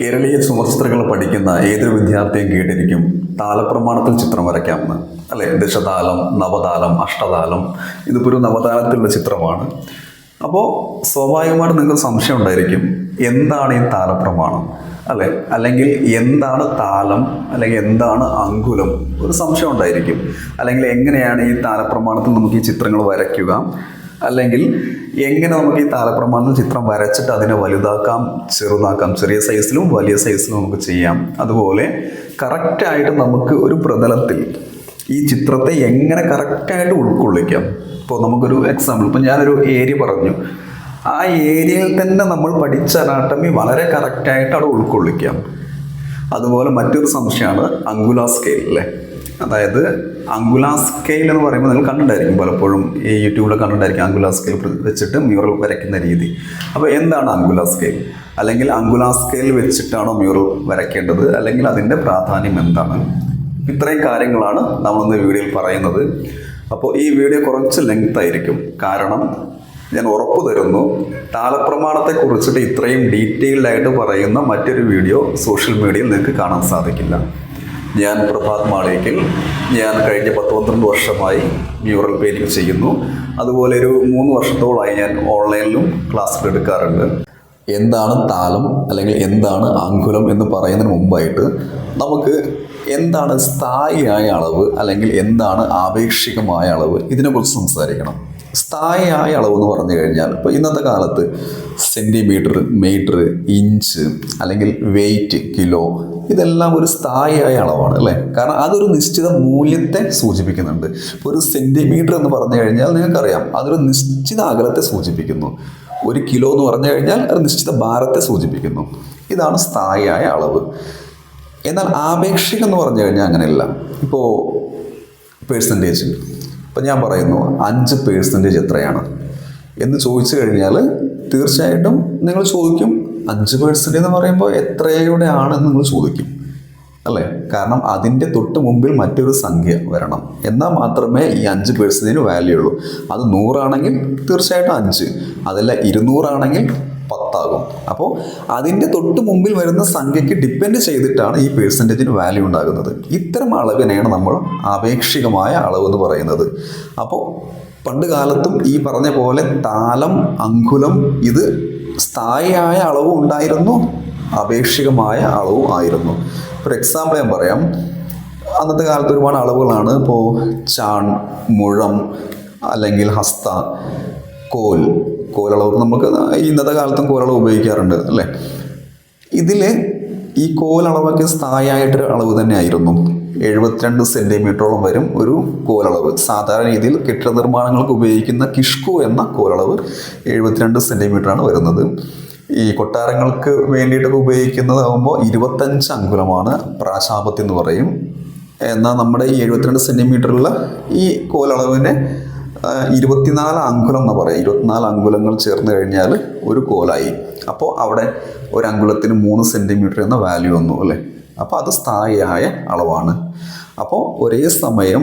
കേരളീയ ചുമർചിത്രങ്ങൾ പഠിക്കുന്ന ഏതൊരു വിദ്യാർത്ഥിയും കേട്ടിരിക്കും താളപ്രമാണത്തിൽ ചിത്രം വരയ്ക്കാമെന്ന്, അല്ലെ? ദശതാലം, നവതാലം, അഷ്ടതാലം. ഇതിപ്പോൾ ഒരു നവതാലത്തിലുള്ള ചിത്രമാണ്. അപ്പോൾ സ്വാഭാവികമായിട്ട് നിങ്ങൾക്ക് സംശയം ഉണ്ടായിരിക്കും, എന്താണ് ഈ താലപ്രമാണം, അല്ലെ? അല്ലെങ്കിൽ എന്താണ് താലം, അല്ലെങ്കിൽ എന്താണ് അങ്കുലം? ഒരു സംശയം ഉണ്ടായിരിക്കും. അല്ലെങ്കിൽ എങ്ങനെയാണ് ഈ താലപ്രമാണത്തിൽ നമുക്ക് ഈ ചിത്രങ്ങൾ വരയ്ക്കുക, അല്ലെങ്കിൽ എങ്ങനെ നമുക്ക് ഈ താലപ്രമാണത്തിൽ ചിത്രം വരച്ചിട്ട് അതിനെ വലുതാക്കാം, ചെറുതാക്കാം, ചെറിയ സൈസിലും വലിയ സൈസിലും നമുക്ക് ചെയ്യാം. അതുപോലെ കറക്റ്റായിട്ട് നമുക്ക് ഒരു പ്രതലത്തിൽ ഈ ചിത്രത്തെ എങ്ങനെ കറക്റ്റായിട്ട് ഉൾക്കൊള്ളിക്കാം. ഇപ്പോൾ നമുക്കൊരു എക്സാമ്പിൾ, ഇപ്പോൾ ഞാനൊരു ഏരിയ പറഞ്ഞു, ആ ഏരിയയിൽ തന്നെ നമ്മൾ പഠിച്ച അനാട്ടമി വളരെ കറക്റ്റായിട്ട് അവിടെ ഉൾക്കൊള്ളിക്കാം. അതുപോലെ മറ്റൊരു സംശയമാണ് അങ്കുലാർ സ്കെയിൽ, അല്ലേ? അതായത് അങ്കുലാർ സ്കെയിൽ എന്ന് പറയുമ്പോൾ നിങ്ങൾ കണ്ടിട്ടുണ്ടായിരിക്കും, പലപ്പോഴും ഈ യൂട്യൂബിൽ കണ്ടിട്ടുണ്ടായിരിക്കും അങ്കുലാർ സ്കെയിൽ വെച്ചിട്ട് മ്യൂറൽ വരയ്ക്കുന്ന രീതി. അപ്പോൾ എന്താണ് അങ്കുലാർ സ്കെയിൽ? അല്ലെങ്കിൽ അങ്കുലാർ സ്കെയിൽ വെച്ചിട്ടാണോ മ്യൂറൽ വരയ്ക്കേണ്ടത്, അല്ലെങ്കിൽ അതിൻ്റെ പ്രാധാന്യം എന്താണ്? ഇത്രയും കാര്യങ്ങളാണ് നമ്മളിന്ന് വീഡിയോയിൽ പറയുന്നത്. അപ്പോൾ ഈ വീഡിയോ കുറച്ച് ലെങ്ത് ആയിരിക്കും, കാരണം ഞാൻ ഉറപ്പ് തരുന്നു, താലപ്രമാണത്തെ കുറിച്ചിട്ട് ഇത്രയും ഡീറ്റെയിൽഡായിട്ട് പറയുന്ന മറ്റൊരു വീഡിയോ സോഷ്യൽ മീഡിയയിൽ നിങ്ങൾക്ക് കാണാൻ സാധിക്കില്ല. ഞാൻ പ്രഭാത് മാളികയിൽ, ഞാൻ കഴിഞ്ഞ 10-12 വർഷമായി മ്യൂറൽ പെയിൻറ്റിങ് ചെയ്യുന്നു. അതുപോലെ ഒരു 3 വർഷത്തോളമായി ഞാൻ ഓൺലൈനിലും ക്ലാസ്സുകൾ എടുക്കാറുണ്ട്. എന്താണ് താലം അല്ലെങ്കിൽ എന്താണ് അങ്കുലം എന്ന് പറയുന്നതിന് മുമ്പായിട്ട് നമുക്ക് എന്താണ് സ്ഥായിയായ അളവ് അല്ലെങ്കിൽ എന്താണ് ആപേക്ഷികമായ അളവ്, ഇതിനെക്കുറിച്ച് സംസാരിക്കണം. സ്ഥായിയായ അളവ് എന്ന് പറഞ്ഞു കഴിഞ്ഞാൽ, ഇപ്പോൾ ഇന്നത്തെ കാലത്ത് സെൻറ്റിമീറ്റർ, മീറ്റർ, ഇഞ്ച് അല്ലെങ്കിൽ വെയ്റ്റ്, കിലോ, ഇതെല്ലാം ഒരു സ്ഥായിയായ അളവാണ്, അല്ലേ? കാരണം അതൊരു നിശ്ചിത മൂല്യത്തെ സൂചിപ്പിക്കുന്നുണ്ട്. ഇപ്പോൾ ഒരു സെൻറ്റിമീറ്റർ എന്ന് പറഞ്ഞു കഴിഞ്ഞാൽ നിങ്ങൾക്കറിയാം, അതൊരു നിശ്ചിത അകലത്തെ സൂചിപ്പിക്കുന്നു. 1 കിലോ എന്ന് പറഞ്ഞു കഴിഞ്ഞാൽ അത് നിശ്ചിത ഭാരത്തെ സൂചിപ്പിക്കുന്നു. ഇതാണ് സ്ഥായിയായ അളവ്. എന്നാൽ ആപേക്ഷികം എന്ന് പറഞ്ഞു കഴിഞ്ഞാൽ അങ്ങനെയല്ല. ഇപ്പോൾ പേഴ്സൻറ്റേജ്, ഇപ്പം ഞാൻ പറയുന്നു 5% എത്രയാണ് എന്ന് ചോദിച്ചു കഴിഞ്ഞാൽ തീർച്ചയായിട്ടും നിങ്ങൾ ചോദിക്കും, 5% എന്ന് പറയുമ്പോൾ എത്രയുടെ ആണെന്ന് നിങ്ങൾ ചോദിക്കും, അല്ലേ? കാരണം അതിൻ്റെ തൊട്ട് മുമ്പിൽ മറ്റൊരു സംഖ്യ വരണം, എന്നാൽ മാത്രമേ ഈ 5% വാല്യൂ ഉള്ളൂ. അത് 100 ആണെങ്കിൽ തീർച്ചയായിട്ടും 5, അതല്ല 200 ആണെങ്കിൽ 10 ആകും. അപ്പോൾ അതിൻ്റെ തൊട്ട് മുമ്പിൽ വരുന്ന സംഖ്യയ്ക്ക് ഡിപ്പെൻഡ് ചെയ്തിട്ടാണ് ഈ പേഴ്സൻറ്റേജിന് വാല്യൂ ഉണ്ടാകുന്നത്. ഇത്തരം അളവിനെയാണ് നമ്മൾ ആപേക്ഷികമായ അളവ് എന്ന് പറയുന്നത്. അപ്പോൾ പണ്ട് കാലത്തും ഈ പറഞ്ഞ പോലെ താലം, അങ്കുലം, ഇത് സ്ഥായിയായ അളവും ഉണ്ടായിരുന്നു, ആപേക്ഷികമായ അളവും ആയിരുന്നു. ഫോർ എക്സാമ്പിൾ ഞാൻ പറയാം, അന്നത്തെ കാലത്ത് ഒരുപാട് അളവുകളാണ്. ഇപ്പോൾ ചാൺ, മുഴം, അല്ലെങ്കിൽ ഹസ്ത, കോലളവ്. നമുക്ക് ഇന്നത്തെ കാലത്തും കോലളവ് ഉപയോഗിക്കാറുണ്ട്, അല്ലേ? ഇതിൽ ഈ കോലളവൊക്കെ സ്ഥായിയായിട്ടൊരു അളവ് തന്നെയായിരുന്നു. 72 സെൻറ്റിമീറ്ററോളം വരും ഒരു കോലളവ്. സാധാരണ രീതിയിൽ കെട്ടിട നിർമ്മാണങ്ങൾക്ക് ഉപയോഗിക്കുന്ന കിഷ്കു എന്ന കോലളവ് 72 സെൻറ്റിമീറ്ററാണ് വരുന്നത്. ഈ കൊട്ടാരങ്ങൾക്ക് വേണ്ടിയിട്ടൊക്കെ ഉപയോഗിക്കുന്നതാകുമ്പോൾ 25 അങ്കുലമാണ് പ്രാശാപത്തി എന്ന് പറയും. എന്നാൽ നമ്മുടെ ഈ 72 സെൻറ്റിമീറ്ററുള്ള ഈ കോലളവിനെ 24 അങ്കുലം എന്ന് പറയും. 24 അങ്കുലങ്ങൾ ചേർന്ന് കഴിഞ്ഞാൽ ഒരു കോലായി. അപ്പോൾ അവിടെ ഒരു അങ്കുലത്തിന് 3 സെൻറ്റിമീറ്റർ എന്ന വാല്യൂ വന്നു, അല്ലേ? അപ്പോൾ അത് സ്ഥായിയായ അളവാണ്. അപ്പോൾ ഒരേ സമയം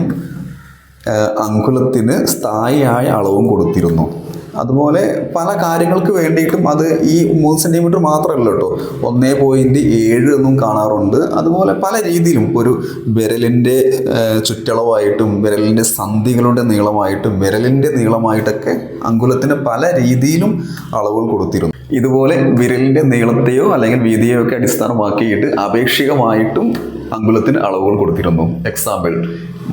അങ്കുലത്തിന് സ്ഥായിയായ അളവും കൊടുത്തിരുന്നു. അതുപോലെ പല കാര്യങ്ങൾക്ക് വേണ്ടിയിട്ടും അത് ഈ 3 സെൻറ്റിമീറ്റർ മാത്രമല്ല കേട്ടോ, 1.7 എന്നും കാണാറുണ്ട്. അതുപോലെ പല രീതിയിലും ഒരു വിരലിൻ്റെ ചുറ്റളവായിട്ടും വിരലിൻ്റെ സന്ധികളുടെ നീളമായിട്ടും വിരലിൻ്റെ നീളമായിട്ടൊക്കെ അങ്കുലത്തിന് പല രീതിയിലും അളവുകൾ കൊടുത്തിരുന്നു. ഇതുപോലെ വിരലിൻ്റെ നീളത്തെയോ അല്ലെങ്കിൽ വീതിയോ ഒക്കെ അടിസ്ഥാനമാക്കിയിട്ട് ആപേക്ഷികമായിട്ടും അങ്കുലത്തിന് അളവുകൾ കൊടുത്തിരുന്നു. എക്സാമ്പിൾ,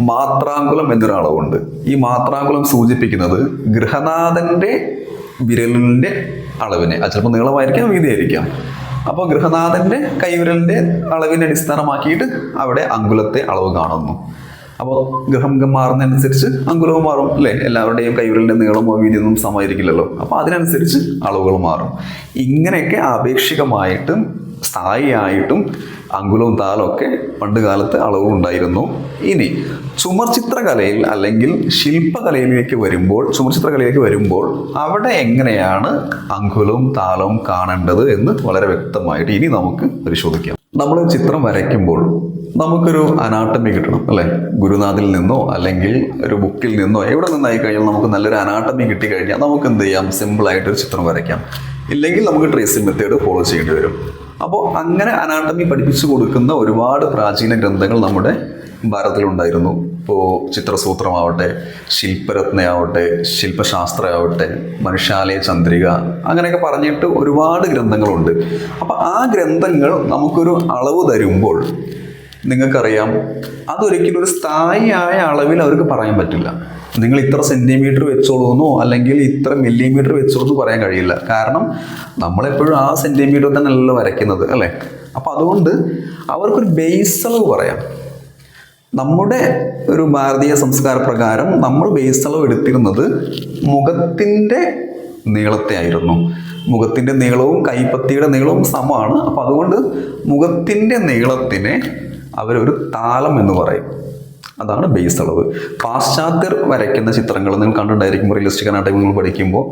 മാത്രാങ്കുലം എന്നൊരു അളവുണ്ട്. ഈ മാത്രാങ്കുലം സൂചിപ്പിക്കുന്നത് ഗൃഹനാഥൻ്റെ വിരലിൻ്റെ അളവിനെ, അത് ചിലപ്പോൾ നീളമായിരിക്കാം, വീതിയായിരിക്കാം. അപ്പോൾ ഗൃഹനാഥൻ്റെ കൈവിരലിൻ്റെ അളവിനെ അടിസ്ഥാനമാക്കിയിട്ട് അവിടെ അങ്കുലത്തെ അളവ് കാണുന്നു. അപ്പോൾ ഗൃഹം മാറുന്നതനുസരിച്ച് അങ്കുലവും മാറും, അല്ലേ? എല്ലാവരുടെയും കൈവിരലിൻ്റെ നീളമോ വീതിയൊന്നും സമമായിരിക്കില്ലല്ലോ. അപ്പോൾ അതിനനുസരിച്ച് അളവുകൾ മാറും. ഇങ്ങനെയൊക്കെ ആപേക്ഷികമായിട്ടും സ്ഥായിയായിട്ടും അങ്കുലവും താലമൊക്കെ പണ്ട് കാലത്ത് അളവുകൾ ഉണ്ടായിരുന്നു. ഇനി ചുമർചിത്രകലയിൽ അല്ലെങ്കിൽ ചുമർചിത്രകലയിലേക്ക് വരുമ്പോൾ അവിടെ എങ്ങനെയാണ് അങ്കുലവും താലവും കാണേണ്ടത് എന്ന് വളരെ വ്യക്തമായിട്ട് ഇനി നമുക്ക് പരിശോധിക്കാം. നമ്മൾ ചിത്രം വരയ്ക്കുമ്പോൾ നമുക്കൊരു അനാട്ടമി കിട്ടണം, അല്ലേ? ഗുരുനാഥിൽ നിന്നോ അല്ലെങ്കിൽ ഒരു ബുക്കിൽ നിന്നോ എവിടെ നിന്നായി കഴിഞ്ഞാൽ നമുക്ക് നല്ലൊരു അനാട്ടമി കിട്ടിക്കഴിഞ്ഞാൽ നമുക്ക് എന്ത് ചെയ്യാം? സിമ്പിളായിട്ടൊരു ചിത്രം വരയ്ക്കാം. ഇല്ലെങ്കിൽ നമുക്ക് ട്രേസിംഗ് മെത്തേഡ് ഫോളോ ചെയ്യേണ്ടി വരും. അപ്പോൾ അങ്ങനെ അനാട്ടമി പഠിപ്പിച്ചു കൊടുക്കുന്ന ഒരുപാട് പ്രാചീന ഗ്രന്ഥങ്ങൾ നമ്മുടെ ഭാരതത്തിലുണ്ടായിരുന്നു. ഇപ്പോൾ ചിത്രസൂത്രമാവട്ടെ, ശില്പരത്നയാവട്ടെ, ശില്പശാസ്ത്രമാവട്ടെ, മനുഷ്യാലയ ചന്ദ്രിക, അങ്ങനെയൊക്കെ പറഞ്ഞിട്ട് ഒരുപാട് ഗ്രന്ഥങ്ങളുണ്ട്. അപ്പോൾ ആ ഗ്രന്ഥങ്ങൾ നമുക്കൊരു അളവ് തരുമ്പോൾ നിങ്ങൾക്കറിയാം, അതൊരിക്കലും ഒരു സ്ഥായിയായ അളവിൽ അവർക്ക് പറയാൻ പറ്റില്ല. നിങ്ങൾ ഇത്ര സെൻറ്റിമീറ്റർ വെച്ചോളൂന്നോ അല്ലെങ്കിൽ ഇത്ര മില്ലിമീറ്റർ വെച്ചോളൂ എന്ന് പറയാൻ കഴിയില്ല. കാരണം നമ്മളെപ്പോഴും ആ സെൻറ്റിമീറ്റർ തന്നെയല്ല വരയ്ക്കുന്നത്, അല്ലേ? അപ്പം അതുകൊണ്ട് അവർക്കൊരു ബേസ് അളവ് പറയാം. നമ്മുടെ ഒരു ഭാരതീയ സംസ്കാര പ്രകാരം നമ്മൾ ബേസ് അളവ് എടുത്തിരുന്നത് മുഖത്തിൻ്റെ നീളത്തെ ആയിരുന്നു. മുഖത്തിൻ്റെ നീളവും കൈപ്പത്തിയുടെ നീളവും സമമാണ്. അപ്പം അതുകൊണ്ട് മുഖത്തിൻ്റെ നീളത്തിനെ അവരൊരു താളം എന്ന് പറയും. അതാണ് ബേസ് അളവ്. പാശ്ചാത്യർ വരയ്ക്കുന്ന ചിത്രങ്ങൾ നിങ്ങൾ കണ്ടിട്ടുണ്ടായിരിക്കും, റിയലിസ്റ്റിക് അനാട്ടമി നിങ്ങൾ പഠിക്കുമ്പോൾ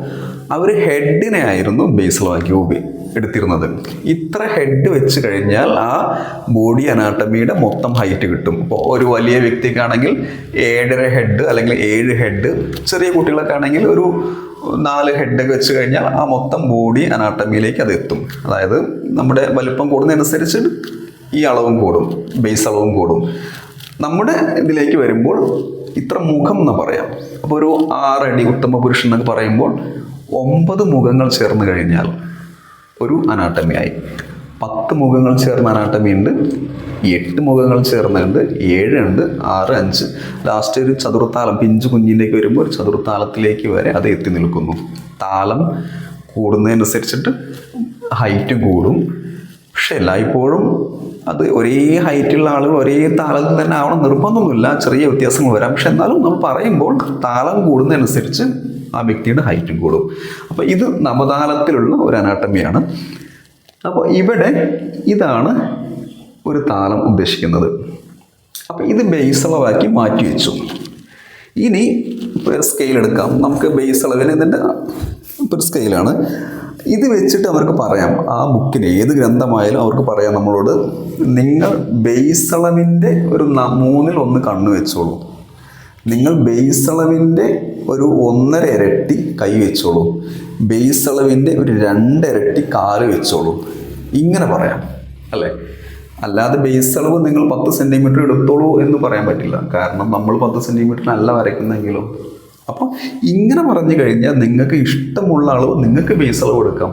അവർ ഹെഡിനെ ആയിരുന്നു ബേസ് അളവാക്കി എടുത്തിരുന്നത്. ഇത്ര ഹെഡ് വെച്ച് കഴിഞ്ഞാൽ ആ ബോഡി അനാട്ടമിയുടെ മൊത്തം ഹൈറ്റ് കിട്ടും. ഇപ്പോൾ ഒരു വലിയ വ്യക്തിക്കാണെങ്കിൽ 7.5 ഹെഡ് അല്ലെങ്കിൽ 7 ഹെഡ്, ചെറിയ കുട്ടികളൊക്കെ ആണെങ്കിൽ ഒരു 4 ഹെഡൊക്കെ വെച്ച് കഴിഞ്ഞാൽ ആ മൊത്തം ബോഡി അനാട്ടമിയിലേക്ക് അത് എത്തും. അതായത് നമ്മുടെ വലിപ്പം കൂടുന്നതനുസരിച്ച് ഈ അളവും കൂടും, ബേസ് അളവും കൂടും. നമ്മുടെ ഇതിലേക്ക് വരുമ്പോൾ ഇത്ര മുഖം എന്ന് പറയാം. അപ്പോൾ ഒരു 6 അടി ഉത്തമ പുരുഷൻ എന്നൊക്കെ പറയുമ്പോൾ 9 മുഖങ്ങൾ ചേർന്ന് കഴിഞ്ഞാൽ ഒരു അനാട്ടമിയായി. 10 മുഖങ്ങൾ ചേർന്ന അനാട്ടമി ഉണ്ട്, 8 മുഖങ്ങൾ ചേർന്നുണ്ട്, 7 ഉണ്ട്, 6, 5, ലാസ്റ്റ് ഒരു ചതുർത്താലം, പിഞ്ചു കുഞ്ഞിലേക്ക് വരുമ്പോൾ ഒരു ചതുർത്താലത്തിലേക്ക് വരെ അത് എത്തി നിൽക്കുന്നു. താളം കൂടുന്നതനുസരിച്ചിട്ട് ഹൈറ്റും കൂടും. പക്ഷെ എല്ലായ്പ്പോഴും അത് ഒരേ ഹൈറ്റുള്ള ആളുകൾ ഒരേ താളത്തിൽ തന്നെ ആവണം നിർബന്ധമൊന്നുമില്ല, ചെറിയ വ്യത്യാസങ്ങൾ വരാം. പക്ഷെ എന്നാലും നമ്മൾ പറയുമ്പോൾ താളം കൂടുന്നതനുസരിച്ച് ആ വ്യക്തിയുടെ ഹൈറ്റും കൂടും. അപ്പോൾ ഇത് നവതാളത്തിലുള്ള ഒരു അനാട്ടമിയാണ്. അപ്പോൾ ഇവിടെ ഇതാണ് ഒരു താളം ഉദ്ദേശിക്കുന്നത്. അപ്പോൾ ഇത് ബേസ് അളവാക്കി മാറ്റി വെച്ചു. ഇനി സ്കെയിൽ എടുക്കാം. നമുക്ക് ബേസ് അളവിന് ഇതിൻ്റെ ഒരു സ്കെയിലാണ്. ഇത് വെച്ചിട്ട് അവർക്ക് പറയാം, ആ ബുക്കിന് ഏത് ഗ്രന്ഥമായാലും അവർക്ക് പറയാം നമ്മളോട്, നിങ്ങൾ ബേസ് അളവിൻ്റെ ഒരു 1/3 കണ്ണ് വെച്ചോളൂ, നിങ്ങൾ ബേസ് അളവിൻ്റെ ഒരു 1.5 ഇരട്ടി കൈ വെച്ചോളൂ, ബേസ് അളവിൻ്റെ ഒരു 2 ഇരട്ടി കാല് വെച്ചോളൂ. ഇങ്ങനെ പറയാം, അല്ലേ? അല്ലാതെ ബേസ് അളവ് നിങ്ങൾ 10 സെൻറ്റിമീറ്റർ എടുത്തോളൂ എന്ന് പറയാൻ പറ്റില്ല. കാരണം നമ്മൾ 10 സെൻറ്റിമീറ്ററിനല്ല വരയ്ക്കുന്നെങ്കിലും. അപ്പം ഇങ്ങനെ പറഞ്ഞു കഴിഞ്ഞാൽ നിങ്ങൾക്ക് ഇഷ്ടമുള്ള അളവ് നിങ്ങൾക്ക് ബേസ് അളവ് എടുക്കാം.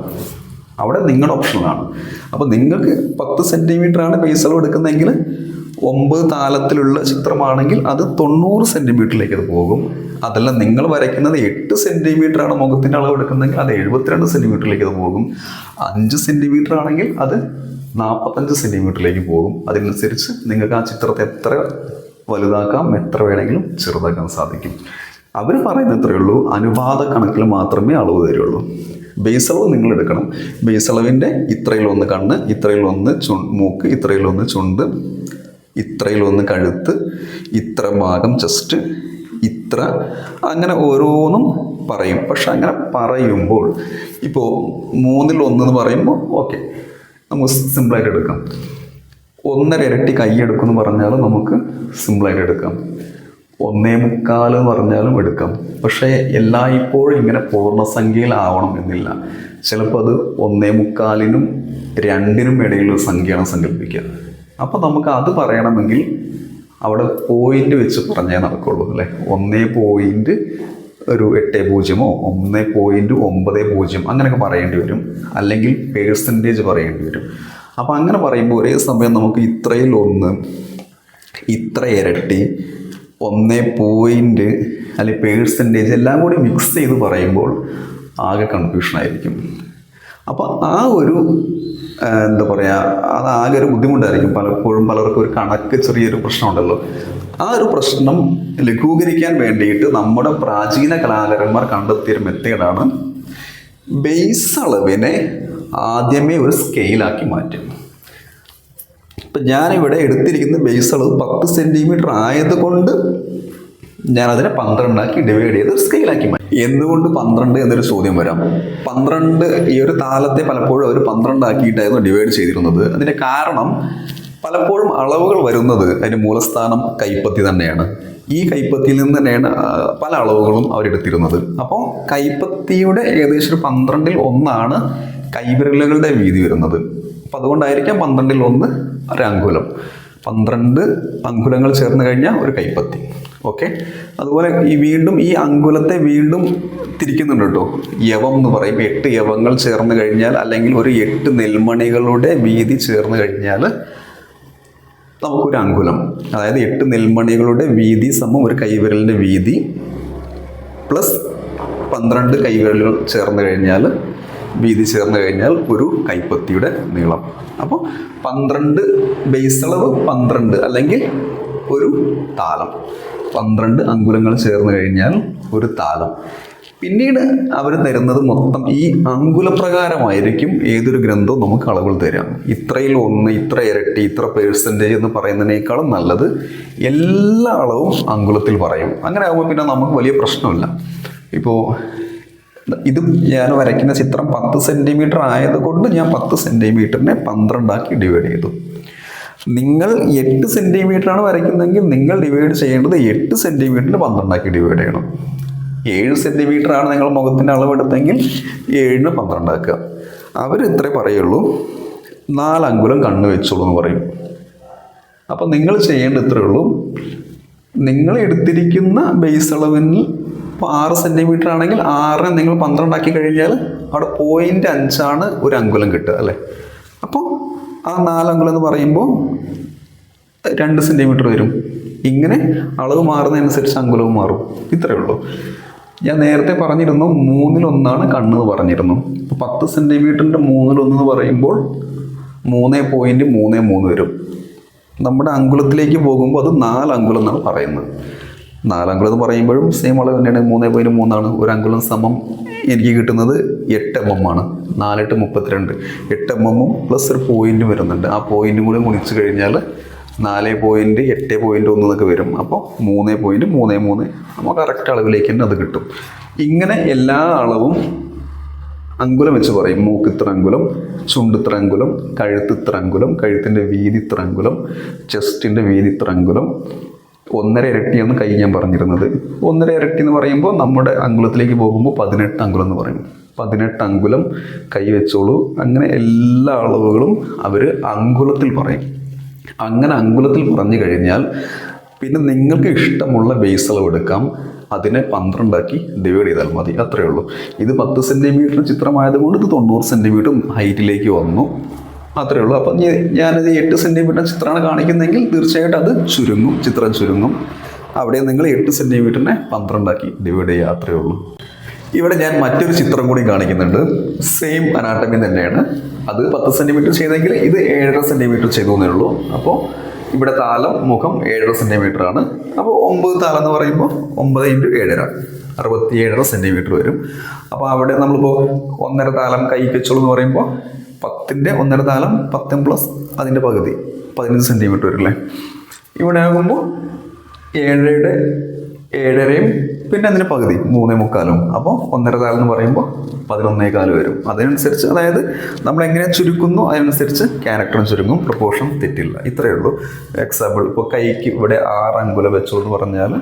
അവിടെ നിങ്ങളുടെ ഓപ്ഷനാണ്. അപ്പോൾ നിങ്ങൾക്ക് 10 സെൻറ്റിമീറ്ററാണ് ബേസ് അളവ് എടുക്കുന്നതെങ്കിൽ 9 താലത്തിലുള്ള ചിത്രമാണെങ്കിൽ അത് 90 സെൻറ്റിമീറ്ററിലേക്ക് അത് പോകും. അതല്ല നിങ്ങൾ വരയ്ക്കുന്നത് 8 സെൻറ്റിമീറ്ററാണ് മുഖത്തിൻ്റെ അളവ് എടുക്കുന്നതെങ്കിൽ അത് 72 സെൻറ്റിമീറ്ററിലേക്ക് അത് പോകും. 5 സെൻറ്റിമീറ്റർ ആണെങ്കിൽ അത് 45 സെൻറ്റിമീറ്ററിലേക്ക് പോകും. അതിനനുസരിച്ച് നിങ്ങൾക്ക് ആ ചിത്രത്തെ എത്ര വലുതാക്കാം, എത്ര വേണമെങ്കിലും ചെറുതാക്കാൻ സാധിക്കും. അവർ പറയുന്നത് ഇത്രയേ ഉള്ളൂ, അനുപാത കണക്കിൽ മാത്രമേ അളവ് തരുള്ളൂ. ബേസ് അളവ് നിങ്ങൾ എടുക്കണം. ബേസ് അളവിൻ്റെ ഇത്രയിലൊന്ന് കണ്ണ്, ഇത്രയിലൊന്ന് മൂക്ക്, ഇത്രയിലൊന്ന് ചുണ്ട്, ഇത്രയിലൊന്ന് കഴുത്ത്, ഇത്ര ഭാഗം ചെസ്റ്റ്, ഇത്ര, അങ്ങനെ ഓരോന്നും പറയും. പക്ഷെ അങ്ങനെ പറയുമ്പോൾ ഇപ്പോൾ 3/1 എന്ന് പറയുമ്പോൾ ഓക്കെ, നമുക്ക് സിമ്പിളായിട്ട് എടുക്കാം. 1.5 ഇരട്ടി കൈ എടുക്കുമെന്ന് പറഞ്ഞാലും നമുക്ക് സിമ്പിളായിട്ട് എടുക്കാം. 1.25 എന്ന് പറഞ്ഞാലും എടുക്കാം. പക്ഷേ എല്ലായ്പ്പോഴും ഇങ്ങനെ പൂർണ്ണസംഖ്യയിലാവണം എന്നില്ല. ചിലപ്പോൾ അത് 1.25നും 2നും ഇടയിലുള്ള സംഖ്യയാണ് സങ്കല്പിക്കുക. അപ്പോൾ നമുക്ക് അത് പറയണമെങ്കിൽ അവിടെ പോയിന്റ് വെച്ച് പറഞ്ഞേ നടക്കുള്ളൂ, അല്ലേ? 1.8 1.90 അങ്ങനെയൊക്കെ പറയേണ്ടി വരും. അല്ലെങ്കിൽ പേഴ്സൻറ്റേജ് പറയേണ്ടി വരും. അപ്പോൾ അങ്ങനെ പറയുമ്പോൾ ഒരേ സമയം നമുക്ക് ഇത്രയിൽ 1, ഇത്ര ഇരട്ടി, 1 അല്ലെങ്കിൽ പേഴ്സൻറ്റേജ് എല്ലാം കൂടി മിക്സ് ചെയ്ത് പറയുമ്പോൾ ആകെ കൺഫ്യൂഷനായിരിക്കും. അപ്പോൾ ആ ഒരു എന്താ പറയുക, അത് ആകെ ഒരു ബുദ്ധിമുട്ടായിരിക്കും. പലപ്പോഴും പലർക്കും ഒരു കണക്ക് ചെറിയൊരു പ്രശ്നമുണ്ടല്ലോ. ആ ഒരു പ്രശ്നം ലഘൂകരിക്കാൻ വേണ്ടിയിട്ട് നമ്മുടെ പ്രാചീന കലാകാരന്മാർ കണ്ടെത്തിയൊരു മെത്തേഡാണ് ബേസ് അളവിനെ ആദ്യമേ ഒരു സ്കെയിലാക്കി മാറ്റും. ഇപ്പം ഞാനിവിടെ എടുത്തിരിക്കുന്ന ബേസ് അളവ് 10 സെൻറ്റിമീറ്റർ ആയതുകൊണ്ട് ഞാനതിനെ 12 ഡിവൈഡ് ചെയ്ത് സ്കെയിലാക്കി മാറ്റി. എന്തുകൊണ്ട് 12 എന്നൊരു ചോദ്യം വരാം. 12 ഈ ഒരു താലത്തെ പലപ്പോഴും അവർ 12 ആക്കിയിട്ടായിരുന്നു ഡിവൈഡ് ചെയ്തിരുന്നത്. അതിൻ്റെ കാരണം പലപ്പോഴും അളവുകൾ വരുന്നത് അതിൻ്റെ മൂലസ്ഥാനം കൈപ്പത്തി തന്നെയാണ്. ഈ കൈപ്പത്തിയിൽ നിന്ന് തന്നെയാണ് പല അളവുകളും അവരെടുത്തിരുന്നത്. അപ്പോൾ കൈപ്പത്തിയുടെ ഏകദേശം ഒരു 12/1 കൈവിരലുകളുടെ വീതി വരുന്നത്. അപ്പം അതുകൊണ്ടായിരിക്കാം 12 ഒരു അങ്കുലം. 12 അങ്കുലങ്ങൾ ചേർന്ന് കഴിഞ്ഞാൽ ഒരു കൈപ്പത്തി. ഓക്കെ. അതുപോലെ വീണ്ടും ഈ അങ്കുലത്തെ വീണ്ടും തിരിക്കുന്നുണ്ട് കേട്ടോ. യവം എന്ന് പറയും. 8 യവങ്ങൾ ചേർന്ന് കഴിഞ്ഞാൽ, അല്ലെങ്കിൽ ഒരു 8 നെൽമണികളുടെ വീതി ചേർന്ന് കഴിഞ്ഞാൽ നമുക്കൊരു അങ്കുലം. അതായത് 8 നെൽമണികളുടെ വീതി സമം ഒരു കൈവിരലിൻ്റെ വീതി പ്ലസ് 12 കൈവിരലുകൾ ചേർന്ന് കഴിഞ്ഞാൽ, വീതി ചേർന്ന് കഴിഞ്ഞാൽ ഒരു കൈപ്പത്തിയുടെ നീളം. അപ്പോൾ 12 ബേസ് അളവ് 12, അല്ലെങ്കിൽ ഒരു താലം. 12 അങ്കുലങ്ങൾ ചേർന്ന് കഴിഞ്ഞാൽ ഒരു താലം. പിന്നീട് അവർ തരുന്നത് മൊത്തം ഈ അങ്കുലപ്രകാരമായിരിക്കും ഏതൊരു ഗ്രന്ഥവും നമുക്ക് അളവുകൾ തരാം. ഇത്രയിൽ 1, ഇത്ര ഇരട്ടി, ഇത്ര പെർസെൻറ്റേജ് എന്ന് പറയുന്നതിനേക്കാളും നല്ലത് എല്ലാ അളവും അങ്കുലത്തിൽ പറയും. അങ്ങനെ ആകുമ്പോൾ പിന്നെ നമുക്ക് വലിയ പ്രശ്നമില്ല. ഇപ്പോൾ ഇത് ഞാൻ വരയ്ക്കുന്ന ചിത്രം 10 സെൻറ്റിമീറ്റർ ആയതുകൊണ്ട് ഞാൻ 10 സെൻറ്റിമീറ്ററിനെ 12 ആക്കി ഡിവൈഡ് ചെയ്തു. നിങ്ങൾ 8 സെൻറ്റിമീറ്ററാണ് വരയ്ക്കുന്നതെങ്കിൽ നിങ്ങൾ ഡിവൈഡ് ചെയ്യേണ്ടത് 8 സെൻറ്റിമീറ്ററിന് 12 ആക്കി ഡിവൈഡ് ചെയ്യണം. 7 സെൻറ്റിമീറ്ററാണ് നിങ്ങൾ മുഖത്തിൻ്റെ അളവെടുത്തെങ്കിൽ 7ന് 12 ആക്കുക. അവർ ഇത്രേ പറയുള്ളൂ, 4 അങ്കുലം കണ്ണ് വെച്ചോളൂ എന്ന് പറയും. അപ്പം നിങ്ങൾ ചെയ്യേണ്ടത് ഇത്രയേ ഉള്ളൂ. നിങ്ങൾ എടുത്തിരിക്കുന്ന ബേസ് അളവിന് ഇപ്പോൾ 6 സെൻറ്റിമീറ്റർ ആണെങ്കിൽ 6 നിങ്ങൾ 12 ആക്കി കഴിഞ്ഞാൽ അവിടെ 0.5 ഒരു അങ്കുലം കിട്ടുക, അല്ലേ? അപ്പോൾ ആ 4 അങ്കുലം എന്ന് പറയുമ്പോൾ 2 സെൻറ്റിമീറ്റർ വരും. ഇങ്ങനെ അളവ് മാറുന്നതനുസരിച്ച് അങ്കുലവും മാറും. ഇത്രയേ ഉള്ളൂ. ഞാൻ നേരത്തെ പറഞ്ഞിരുന്നു 1/3 കണ്ണ് പറഞ്ഞിരുന്നു. ഇപ്പോൾ 10 സെൻറ്റിമീറ്ററിൻ്റെ 1/3 എന്ന് പറയുമ്പോൾ 3.33 വരും. നമ്മുടെ അങ്കുലത്തിലേക്ക് പോകുമ്പോൾ അത് 4 അങ്കുലം എന്നാണ് പറയുന്നത്. 4 അങ്കുലം എന്ന് പറയുമ്പോഴും സെയിം അളവ് തന്നെയാണ്. 3.3 ആണ്. ഒരു അങ്കുലം സമം എനിക്ക് കിട്ടുന്നത് 8 mm ആണ്. 4 8 32. 8 mm പ്ലസ് ഒരു പോയിന്റ് വരുന്നുണ്ട്. ആ പോയിന്റും കൂടി ഗുണിച്ച് കഴിഞ്ഞാൽ 4.8.1 എന്നൊക്കെ വരും. അപ്പോൾ 3.33 നമ്മൾ കറക്റ്റ് അളവിലേക്ക് തന്നെ അത് കിട്ടും. ഇങ്ങനെ എല്ലാ അളവും അങ്കുലം വെച്ച് പറയും. മൂക്ക് ഇത്ര അങ്കുലം, ചുണ്ട് ഇത്ര അങ്കുലം, കഴുത്ത് ഇത്ര അങ്കുലം, കഴുത്തിൻ്റെ വീതി ഇത്ര അങ്കുലം, ചെസ്റ്റിൻ്റെ വീതി ഇത്ര അങ്കുലം. 1.5 ഇരട്ടിയാണ് കൈ ഞാൻ പറഞ്ഞിരുന്നത്. 1.5 ഇരട്ടി എന്ന് പറയുമ്പോൾ നമ്മുടെ അങ്കുലത്തിലേക്ക് പോകുമ്പോൾ 18 അങ്കുലം എന്ന് പറയും. 18 അങ്കുലം കൈ വെച്ചോളൂ. അങ്ങനെ എല്ലാ അളവുകളും അവർ അങ്കുലത്തിൽ പറയും. അങ്ങനെ അങ്കുലത്തിൽ പറഞ്ഞു കഴിഞ്ഞാൽ പിന്നെ നിങ്ങൾക്ക് ഇഷ്ടമുള്ള ബേസ് അളവ് എടുക്കാം. അതിനെ 12 ആക്കി ഡിവൈഡ് ചെയ്താൽ മതി. അത്രയേ ഉള്ളൂ. ഇത് 10 സെൻറ്റിമീറ്റർ ചിത്രമായതുകൊണ്ട് ഇത് 90 സെൻറ്റിമീറ്റർ ഹൈറ്റിലേക്ക് വന്നു. അത്രയേ ഉള്ളൂ. അപ്പം ഞാനത് 8 സെൻറ്റിമീറ്റർ ചിത്രമാണ് കാണിക്കുന്നതെങ്കിൽ തീർച്ചയായിട്ടും അത് ചുരുങ്ങും, ചിത്രം ചുരുങ്ങും. അവിടെ നിങ്ങൾ 8 സെൻറ്റിമീറ്ററിനെ 12 ആക്കി ഡിവൈഡ് ചെയ്യുക. അത്രയേ ഉള്ളൂ. ഇവിടെ ഞാൻ മറ്റൊരു ചിത്രം കൂടി കാണിക്കുന്നുണ്ട്. സെയിം അനാട്ടമി തന്നെയാണ്. അത് 10 സെൻറ്റിമീറ്റർ ചെയ്തെങ്കിൽ ഇത് 7.5 സെൻറ്റിമീറ്റർ ചെയ്തു എന്നേ ഉള്ളൂ. അപ്പോൾ ഇവിടെ താലം, മുഖം 7.5 സെൻറ്റിമീറ്റർ ആണ്. അപ്പോൾ 9 താലം എന്ന് പറയുമ്പോൾ 9 × 7.5 67.5 സെൻറ്റിമീറ്റർ വരും. അപ്പോൾ അവിടെ നമ്മളിപ്പോൾ 1.5 താലം കൈക്ക് വെച്ചോളൂ എന്ന് പറയുമ്പോൾ 10ൻ്റെ 1.5 താലം 10 പ്ലസ് അതിൻ്റെ പകുതി 15 സെൻറ്റിമീറ്റർ വരും, അല്ലേ? ഇവിടെ ആകുമ്പോൾ 7യുടെ 7.5 പിന്നെ അതിൻ്റെ പകുതി 3.25. അപ്പോൾ 1.5 താലം എന്ന് പറയുമ്പോൾ 11.25 വരും. അതിനനുസരിച്ച്, അതായത് നമ്മൾ എങ്ങനെ ചുരുക്കുന്നു അതിനനുസരിച്ച് ക്യാരക്ടറും ചുരുങ്ങും. പ്രൊപ്പോർഷൻ തെറ്റില്ല. ഇത്രയേ ഉള്ളൂ. എക്സാമ്പിൾ ഇപ്പോൾ കൈക്ക് ഇവിടെ 6 അങ്കുലം വെച്ചോളൂ എന്ന് പറഞ്ഞാൽ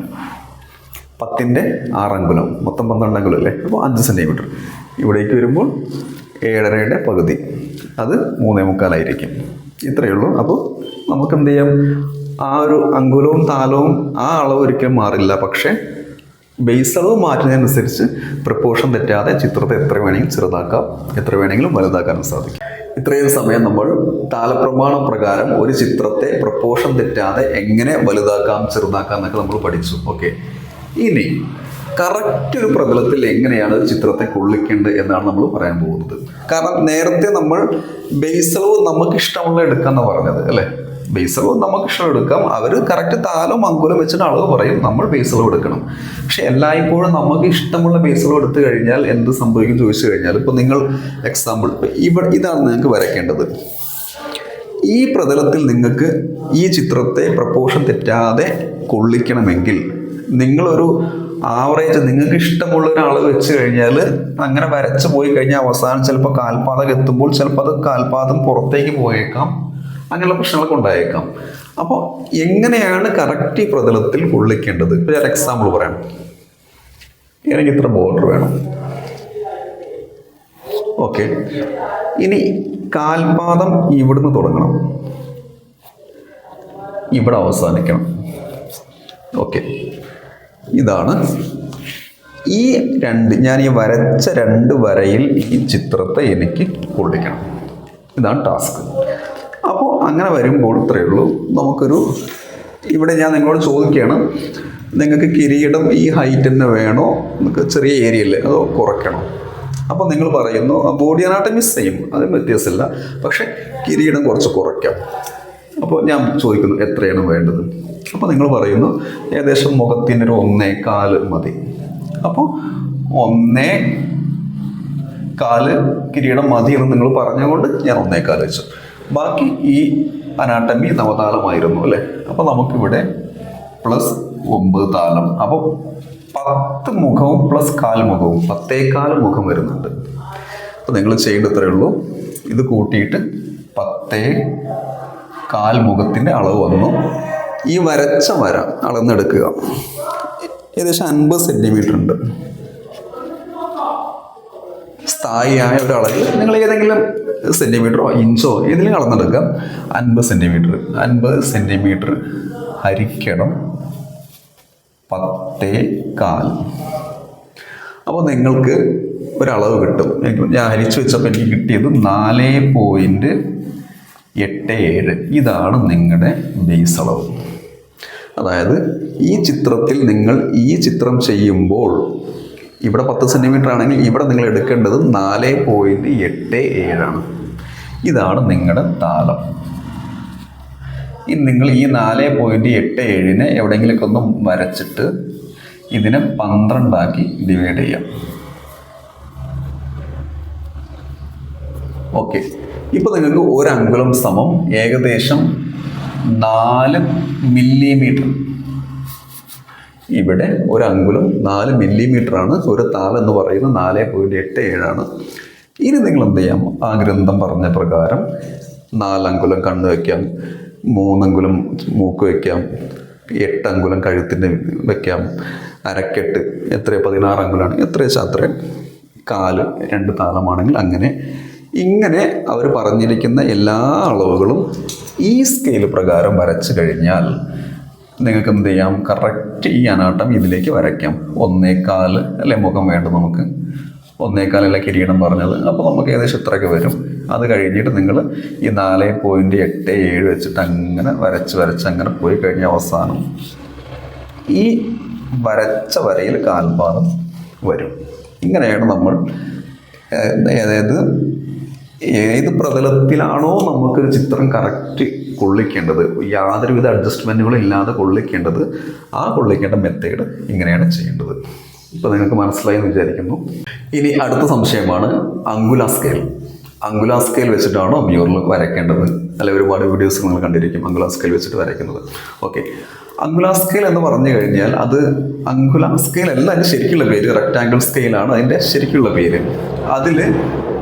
10ൻ്റെ 6 അങ്കുലം മൊത്തം 12 അങ്കുലം, അല്ലേ? അപ്പോൾ 5 സെൻറ്റിമീറ്റർ. ഇവിടേക്ക് വരുമ്പോൾ 7.5യുടെ പകുതി, അത് 3.25 ഇത്രയേ ഉള്ളൂ. അപ്പോൾ നമുക്ക് എന്ത് ചെയ്യാം? ആ ഒരു അങ്കുലവും താലവും ആ അളവ് ഒരിക്കലും മാറില്ല. പക്ഷേ ബേസ് അളവ് മാറ്റുന്നതിനനുസരിച്ച് പ്രപ്പോർഷൻ തെറ്റാതെ ചിത്രത്തെ എത്ര വേണമെങ്കിലും ചെറുതാക്കാം, എത്ര വേണമെങ്കിലും വലുതാക്കാനും സാധിക്കും. ഇത്രയും സമയം നമ്മൾ താലപ്രമാണ പ്രകാരം ഒരു ചിത്രത്തെ പ്രപ്പോർഷൻ തെറ്റാതെ എങ്ങനെ വലുതാക്കാം, ചെറുതാക്കാം എന്നൊക്കെ നമ്മൾ പഠിച്ചു. ഓക്കെ. ഇനി കറക്റ്റ് ഒരു പ്രതലത്തിൽ എങ്ങനെയാണ് ചിത്രത്തെ കൊള്ളിക്കേണ്ടത് എന്നാണ് നമ്മൾ പറയാൻ പോകുന്നത്. കാരണം നേരത്തെ നമ്മൾ ബേസ് അളവ് നമുക്ക് ഇഷ്ടമുള്ള എടുക്കാമെന്ന് പറഞ്ഞത്, അല്ലേ? ബേസ് അളവ് നമുക്ക് ഇഷ്ടം എടുക്കാം. അവർ കറക്റ്റ് താലവും അങ്കുലം വെച്ചിട്ട് അളവ് പറയും, നമ്മൾ ബേസ് അളവ് എടുക്കണം. പക്ഷെ എല്ലായ്പ്പോഴും നമുക്ക് ഇഷ്ടമുള്ള ബേസ് അളവ് എടുത്തു കഴിഞ്ഞാൽ എന്ത് സംഭവിക്കും ചോദിച്ചു കഴിഞ്ഞാൽ, ഇപ്പോൾ നിങ്ങൾ എക്സാമ്പിൾ ഇവിടെ ഇതാണ് നിങ്ങൾക്ക് വരയ്ക്കേണ്ടത്. ഈ പ്രതലത്തിൽ നിങ്ങൾക്ക് ഈ ചിത്രത്തെ പ്രപ്പോർഷൻ തെറ്റാതെ കൊള്ളിക്കണമെങ്കിൽ നിങ്ങളൊരു ആവറേജ് നിങ്ങൾക്ക് ഇഷ്ടമുള്ള ഒരു അളവ് വെച്ച് കഴിഞ്ഞാൽ അങ്ങനെ വരച്ച് പോയി കഴിഞ്ഞാൽ അവസാനം ചിലപ്പോൾ കാൽപാദം എത്തുമ്പോൾ ചിലപ്പോൾ അത് കാൽപാദം പുറത്തേക്ക് പോയേക്കാം. അങ്ങനെയുള്ള പ്രശ്നങ്ങളൊക്കെ ഉണ്ടായേക്കാം. അപ്പോൾ എങ്ങനെയാണ് കറക്റ്റ് ഈ പ്രതലത്തിൽ കൊള്ളിക്കേണ്ടത്? ഇപ്പോൾ ഞാൻ എക്സാമ്പിൾ പറയാം. എനിക്ക് ഇത്ര ബോർഡർ വേണം. ഓക്കെ. ഇനി കാൽപാദം ഇവിടുന്ന് തുടങ്ങണം, ഇവിടെ അവസാനിക്കണം. ഓക്കെ, ഇതാണ് ഈ ഞാൻ ഈ വരച്ച 2 വരയിൽ ഈ ചിത്രത്തെ എനിക്ക് കൊള്ളിക്കണം. ഇതാണ് ടാസ്ക്. അപ്പോൾ അങ്ങനെ വരുമ്പോൾ ഇത്രയേ ഉള്ളൂ. ഇവിടെ ഞാൻ നിങ്ങളോട് ചോദിക്കുകയാണ്, നിങ്ങൾക്ക് കിരീടം ഈ ഹൈറ്റ് തന്നെ വേണോ, നിങ്ങൾക്ക് ചെറിയ ഏരിയയിൽ അതോ കുറയ്ക്കണോ? അപ്പോൾ നിങ്ങൾ പറയുന്നു ബോഡി അനാട്ടമി സെയിം, അതിന് വ്യത്യാസമില്ല, പക്ഷേ കിരീടം കുറച്ച് കുറയ്ക്കാം. അപ്പോൾ ഞാൻ ചോദിക്കുന്നു എത്രയാണ് വേണ്ടത്? അപ്പോൾ നിങ്ങൾ പറയുന്നു ഏകദേശം മുഖത്തിനൊരു 1.25 മതി. അപ്പോൾ 1.25 കിരീടം മതി എന്ന് നിങ്ങൾ പറഞ്ഞുകൊണ്ട് ഞാൻ 1.25 വെച്ചു. ബാക്കി ഈ അനാട്ടമി നവതാളമായിരുന്നു അല്ലേ? അപ്പോൾ നമുക്കിവിടെ +9 താളം. അപ്പോൾ 10 മുഖവും +4 മുഖവും 10.25 മുഖം വരുന്നുണ്ട്. അപ്പോൾ നിങ്ങൾ ചെയ്യേണ്ടത് ഇത്രയേ ഉള്ളൂ, ഇത് കൂട്ടിയിട്ട് 10.25 മുഖത്തിൻ്റെ അളവ് വന്നു. ഈ വരച്ച വര അളന്നെടുക്കുക. ഏകദേശം 50 സെൻറ്റിമീറ്റർ ഉണ്ട്. സ്ഥായിയായ ഒരളവിൽ നിങ്ങൾ ഏതെങ്കിലും സെൻറ്റിമീറ്ററോ ഇഞ്ചോ ഏതെങ്കിലും അളന്നെടുക്കുക. 50 സെൻറ്റിമീറ്റർ ഹരിക്കണം 10.25. അപ്പോൾ നിങ്ങൾക്ക് ഒരളവ് കിട്ടും. ഞാൻ ഹരിച്ചു വെച്ചപ്പോൾ എനിക്ക് കിട്ടിയത് 4.87. ഇതാണ് നിങ്ങളുടെ ബേസ് അളവ്. അതായത് ഈ ചിത്രത്തിൽ നിങ്ങൾ ഈ ചിത്രം ചെയ്യുമ്പോൾ ഇവിടെ 10 സെൻറ്റിമീറ്റർ ആണെങ്കിൽ ഇവിടെ നിങ്ങൾ എടുക്കേണ്ടത് 4.87 ഇതാണ് നിങ്ങളുടെ താളം. ഇനി നിങ്ങൾ ഈ 4.87 എവിടെയെങ്കിലൊക്കെ ഒന്ന് വരച്ചിട്ട് ഇതിനെ 12 ഡിവൈഡ് ചെയ്യാം. ഓക്കെ, ഇപ്പോൾ നിങ്ങൾക്ക് 1 അങ്കുലം സമം ഏകദേശം 4 മില്ലിമീറ്റർ. ഇവിടെ 1 അങ്കുലം 4 മില്ലിമീറ്റർ ആണ്. ഒരു താളം എന്ന് പറയുന്നത് 4.87. ഇനി നിങ്ങൾ എന്ത് ചെയ്യാം? ആ ഗ്രന്ഥം പറഞ്ഞ പ്രകാരം 4 അങ്കുലം കണ്ണ് വയ്ക്കാം, 3 അങ്കുലം മൂക്ക് വയ്ക്കാം, 8 അങ്കുലം കഴുത്തിന് വയ്ക്കാം, അരക്കെട്ട് എത്ര 16 അങ്കുലാണ്, എത്ര അത്ര, കാല് 2 താളമാണെങ്കിൽ അങ്ങനെ. ഇങ്ങനെ അവർ പറഞ്ഞിരിക്കുന്ന എല്ലാ അളവുകളും ഈ സ്കെയിൽ പ്രകാരം വരച്ചു കഴിഞ്ഞാൽ നിങ്ങൾക്ക് എന്ത് ചെയ്യാം? കറക്റ്റ് ഈ അനാട്ടം ഇതിലേക്ക് വരയ്ക്കാം. 1.25 അല്ലേ മുഖം വേണ്ട നമുക്ക്, 1.25 കിരീടം പറഞ്ഞത്. അപ്പോൾ നമുക്ക് ഏകദേശം ഇത്രയൊക്കെ വരും. അത് കഴിഞ്ഞിട്ട് നിങ്ങൾ ഈ 4.87 വെച്ചിട്ട് അങ്ങനെ വരച്ച് അങ്ങനെ പോയി കഴിഞ്ഞ അവസാനം ഈ വരച്ച വരയിൽ കാൽപാദം വരും. ഇങ്ങനെയാണ് നമ്മൾ ഏത് പ്രതലത്തിലാണോ നമുക്കൊരു ചിത്രം കറക്റ്റ് കൊള്ളിക്കേണ്ടത്, യാതൊരുവിധ അഡ്ജസ്റ്റ്മെൻറ്റുകളും ഇല്ലാതെ കൊള്ളിക്കേണ്ടത്, ആ കൊള്ളിക്കേണ്ട മെത്തേഡ് ഇങ്ങനെയാണ് ചെയ്യേണ്ടത്. ഇപ്പോൾ നിങ്ങൾക്ക് മനസ്സിലായി എന്ന് വിചാരിക്കുന്നു. ഇനി അടുത്ത സംശയമാണ് അങ്കുലാർ സ്കെയിൽ. അങ്കുലാർ സ്കെയിൽ വെച്ചിട്ടാണോ മ്യൂറൽ വരയ്ക്കേണ്ടത്? അല്ലെ, ഒരുപാട് വീഡിയോസ് നിങ്ങൾ കണ്ടിരിക്കും അങ്കുലാർ സ്കെയിൽ വെച്ചിട്ട് വരയ്ക്കുന്നത്. ഓക്കെ, അങ്കുലാർ സ്കെയിൽ എന്ന് പറഞ്ഞു കഴിഞ്ഞാൽ അത് അങ്കുലാർ സ്കെയിൽ അല്ല അതിൻ്റെ ശരിക്കുള്ള പേര്, റെക്ടാങ്കിൾ സ്കെയിലാണ് അതിൻ്റെ ശരിക്കുള്ള പേര്. അതിൽ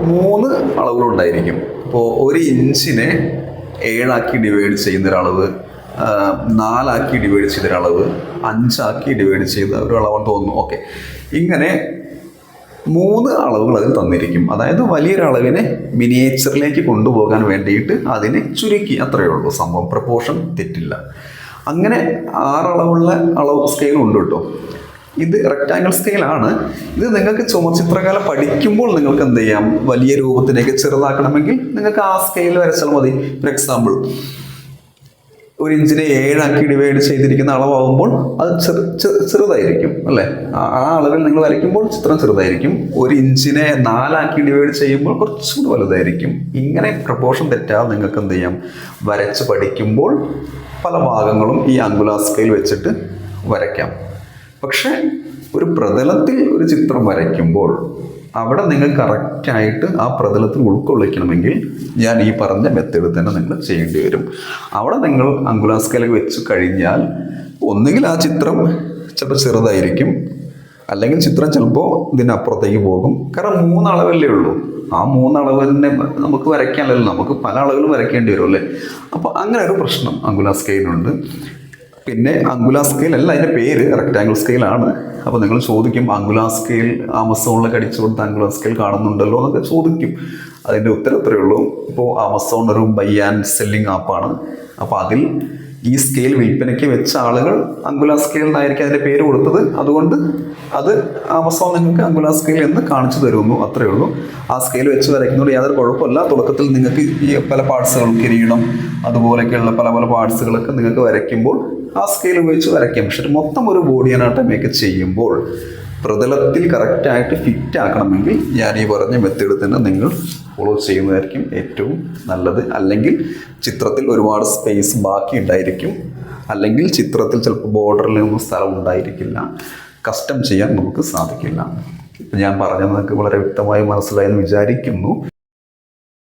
3 അളവുകളുണ്ടായിരിക്കും. ഇപ്പോൾ 1 ഇഞ്ചിനെ 7 ഡിവൈഡ് ചെയ്യുന്നൊരളവ്, 4 ഡിവൈഡ് ചെയ്തൊരളവ്, 5 ഡിവൈഡ് ചെയ്ത ഒരു അളവെന്ന് തോന്നുന്നു. ഓക്കെ, ഇങ്ങനെ 3 അളവുകൾ അതിൽ തന്നിരിക്കും. അതായത് വലിയൊരളവിനെ മിനിയേച്ചറിലേക്ക് കൊണ്ടുപോകാൻ വേണ്ടിയിട്ട് അതിനെ ചുരുക്കി, അത്രയേ ഉള്ളൂ സംഭവം. പ്രപ്പോർഷൻ തെറ്റില്ല. അങ്ങനെ 6 അളവുള്ള സ്കെയിലും ഉണ്ട് കേട്ടോ. ഇത് റെക്ടാങ്കിൾ സ്കെയിലാണ്. ഇത് നിങ്ങൾക്ക് ചുമർചിത്രകല പഠിക്കുമ്പോൾ നിങ്ങൾക്ക് എന്ത് ചെയ്യാം? വലിയ രൂപത്തിലേക്ക് ചെറുതാക്കണമെങ്കിൽ നിങ്ങൾക്ക് ആ സ്കെയിൽ വരച്ചാൽ മതി. ഫോർ എക്സാമ്പിൾ 1 ഇഞ്ചിനെ 7 ഡിവൈഡ് ചെയ്തിരിക്കുന്ന അളവാകുമ്പോൾ അത് ചെറുതായിരിക്കും അല്ലേ? ആ അളവിൽ നിങ്ങൾ വരയ്ക്കുമ്പോൾ ചിത്രം ചെറുതായിരിക്കും. 1 ഇഞ്ചിനെ 4 ഡിവൈഡ് ചെയ്യുമ്പോൾ കുറച്ചുകൂടി വലുതായിരിക്കും. ഇങ്ങനെ പ്രപ്പോർഷൻ തെറ്റാതെ നിങ്ങൾക്ക് എന്ത് ചെയ്യാം? വരച്ച് പഠിക്കുമ്പോൾ പല ഭാഗങ്ങളും ഈ അങ്കുലാർ സ്കെയിൽ വെച്ചിട്ട് വരയ്ക്കാം. പക്ഷേ ഒരു പ്രതലത്തിൽ ഒരു ചിത്രം വരയ്ക്കുമ്പോൾ അവിടെ നിങ്ങൾ കറക്റ്റായിട്ട് ആ പ്രതലത്തിൽ ഉൾക്കൊള്ളിക്കണമെങ്കിൽ ഞാൻ ഈ പറഞ്ഞ മെത്തേഡ് തന്നെ നിങ്ങൾ ചെയ്യേണ്ടി വരും. അവിടെ നിങ്ങൾ അങ്കുലാർ സ്കെയിൽ വെച്ച് കഴിഞ്ഞാൽ ഒന്നുകിൽ ആ ചിത്രം ചിലപ്പോൾ ചെറുതായിരിക്കും, അല്ലെങ്കിൽ ചിത്രം ചിലപ്പോൾ ഇതിനപ്പുറത്തേക്ക് പോകും. കാരണം 3 അളവല്ലേ ഉള്ളൂ. ആ 3 അളവ് തന്നെ നമുക്ക് വരയ്ക്കാനല്ലോ, നമുക്ക് പല അളവിലും വരയ്ക്കേണ്ടി വരും അല്ലേ? അപ്പോൾ അങ്ങനെ ഒരു പ്രശ്നം അങ്കുലാർ സ്കെയിലുണ്ട്. പിന്നെ അങ്കുലാർ സ്കെയിൽ അല്ല, അതിൻ്റെ പേര് റെക്ടാങ്കിൾ സ്കെയിലാണ്. അപ്പോൾ നിങ്ങൾ ചോദിക്കും അങ്കുലാർ സ്കെയിൽ ആമസോണിലൊക്കെ അടിച്ചു കൊടുത്ത അങ്കുലാർ സ്കെയിൽ കാണുന്നുണ്ടല്ലോ എന്നൊക്കെ ചോദിക്കും. അതിൻ്റെ ഉത്തരം ഇത്രയേ ഉള്ളൂ. ഇപ്പോൾ ആമസോൺ ഒരു ബൈ ആൻഡ് സെല്ലിംഗ് ആപ്പാണ്. അപ്പോൾ അതിൽ ഈ സ്കെയിൽ വിൽപ്പനയ്ക്ക് വെച്ച ആളുകൾ അങ്കുലാർ സ്കെയിൽ എന്നായിരിക്കും അതിൻ്റെ പേര് കൊടുത്തത്. അതുകൊണ്ട് അത് ആമസോൺ നിങ്ങൾക്ക് അങ്കുലാർ സ്കെയിൽ എന്ന് കാണിച്ചു തരുന്നു, അത്രയേ ഉള്ളൂ. ആ സ്കെയിൽ വെച്ച് വരയ്ക്കുന്നതുകൊണ്ട് യാതൊരു കുഴപ്പമില്ല. തുടക്കത്തിൽ നിങ്ങൾക്ക് ഈ പല പാർട്സുകളും, കിരീടം അതുപോലെയൊക്കെയുള്ള പല പല പാർട്സുകളൊക്കെ നിങ്ങൾക്ക് വരയ്ക്കുമ്പോൾ ആ സ്കെയിൽ ഉപയോഗിച്ച് വരയ്ക്കാം. പക്ഷെ മൊത്തം ഒരു ബോഡി അനാട്ടമിയൊക്കെ ചെയ്യുമ്പോൾ പ്രതലത്തിൽ കറക്റ്റായിട്ട് ഫിറ്റ് ആക്കണമെങ്കിൽ ഞാൻ ഈ പറഞ്ഞ മെത്തേഡ് തന്നെ നിങ്ങൾ ഫോളോ ചെയ്യുന്നതായിരിക്കും ഏറ്റവും നല്ലത്. അല്ലെങ്കിൽ ചിത്രത്തിൽ ഒരുപാട് സ്പേസ് ബാക്കി ഉണ്ടായിരിക്കും, അല്ലെങ്കിൽ ചിത്രത്തിൽ ചിലപ്പോൾ ബോർഡറിൽ ഒന്നും സ്ഥലം ഉണ്ടായിരിക്കില്ല, കസ്റ്റം ചെയ്യാൻ നമുക്ക് സാധിക്കില്ല. ഇപ്പം ഞാൻ പറഞ്ഞത് നിങ്ങൾക്ക് വളരെ വ്യക്തമായി മനസ്സിലായെന്ന് വിചാരിക്കുന്നു.